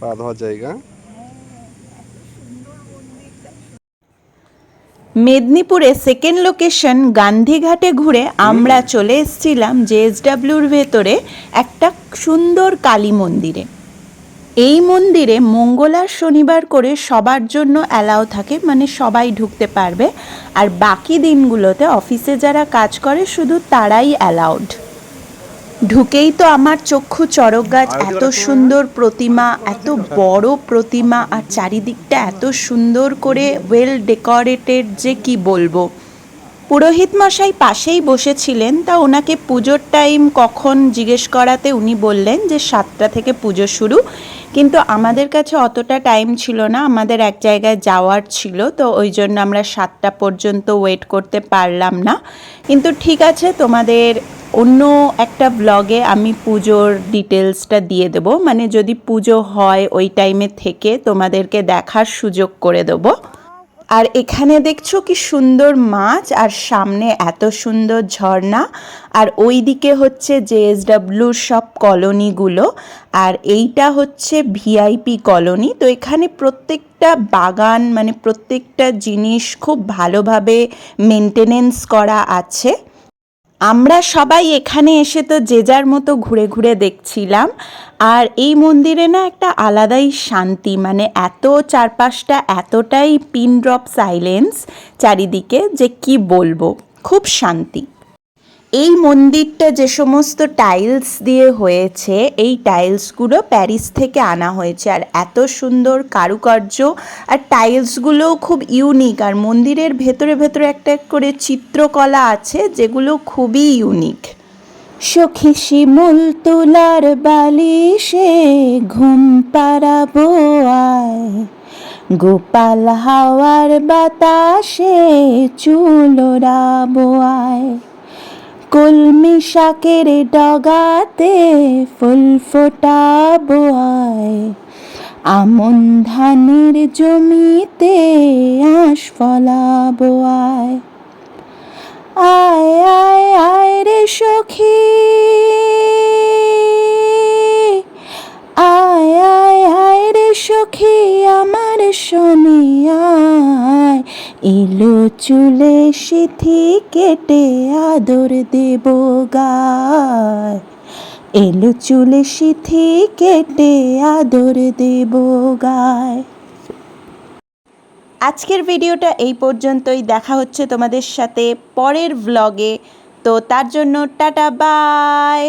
পা ধোয়ার জায়গা। মেদিনীপুরে সেকেন্ড লোকেশন গান্ধীঘাটে ঘুরে আমরা চলে এসেছিলাম জেএসডব্লিউর ভেতরে একটা সুন্দর কালী মন্দিরে। এই মন্দিরে মঙ্গল আর শনিবার করে সবার জন্য অ্যালাউ থাকে, মানে সবাই ঢুকতে পারবে, আর বাকি দিনগুলোতে অফিসে যারা কাজ করে শুধু তারাই অ্যালাউড। ঢুকেই তো আমার চক্ষু চড়ক গাছ, এত সুন্দর প্রতিমা, এত বড় প্রতিমা, আর চারিদিকটা এত সুন্দর করে ওয়েল ডেকোরেটেড যে কি বলবো। পুরোহিত মশাই পাশেই বসেছিলেন, তা ওনাকে পুজোর টাইম কখন জিজ্ঞেস করাতে উনি বললেন যে 7টা থেকে পুজো শুরু, কিন্তু আমাদের কাছে অতটা টাইম ছিল না, আমাদের এক জায়গায় যাওয়ার ছিল, তো ওই জন্য আমরা 7টা পর্যন্ত ওয়েট করতে পারলাম না। কিন্তু ঠিক আছে, তোমাদের অন্য একটা ব্লগে আমি পুজোর ডিটেলসটা দিয়ে দেবো, মানে যদি পুজো হয় ওই টাইমে থেকে তোমাদেরকে দেখার সুযোগ করে দেবো। আর এখানে দেখছো কি সুন্দর মাছ, আর সামনে এত সুন্দর ঝর্ণা, আর ওই দিকে হচ্ছে জেএসডব্লিউর সব কলোনিগুলো, আর এইটা হচ্ছে ভিআইপি কলোনি। তো এখানে প্রত্যেকটা বাগান, মানে প্রত্যেকটা জিনিস খুব ভালোভাবে মেনটেনেন্স করা আছে। আমরা সবাই এখানে এসে তো যে যার মতো ঘুরে ঘুরে দেখছিলাম, আর এই মন্দিরে না একটা আলাদাই শান্তি, মানে এত চারপাশটা এতটাই পিন ড্রপ সাইলেন্স চারিদিকে যে কি বলবো, খুব শান্তি। এই মন্দিরটা যে সমস্ত টাইলস দিয়ে হয়েছে, এই টাইলসগুলো প্যারিস থেকে আনা হয়েছে, আর এত সুন্দর কারুকার্য, আর টাইলসগুলোও খুব ইউনিক, আর মন্দিরের ভেতরে ভেতরে একটা করে চিত্রকলা আছে যেগুলো খুবই ইউনিক। সখী শিমুল তুলার বালিশে ঘুম পাড়াবো আয়, গোপাল হাওয়ার বাতাসে চুল ওড়াবো আয়, কলমি শাকের ডগাতে ফুল ফোটাবো আয়, আমন ধানের জমিতে আঁশ ফলাবো আয়। আয় আয় আয় রে সখী, আয় আয় আয় রে সখী আমার শনি আয়, এলো চুলে সিথি কেটে আদর দেব গায়, এলো চুলে সিথি কেটে আদর দেব গায়। আজকের ভিডিওটা এই পর্যন্তই, দেখা হচ্ছে তোমাদের সাথে পরের ভ্লগে, তো তার জন্য টাটা বাই।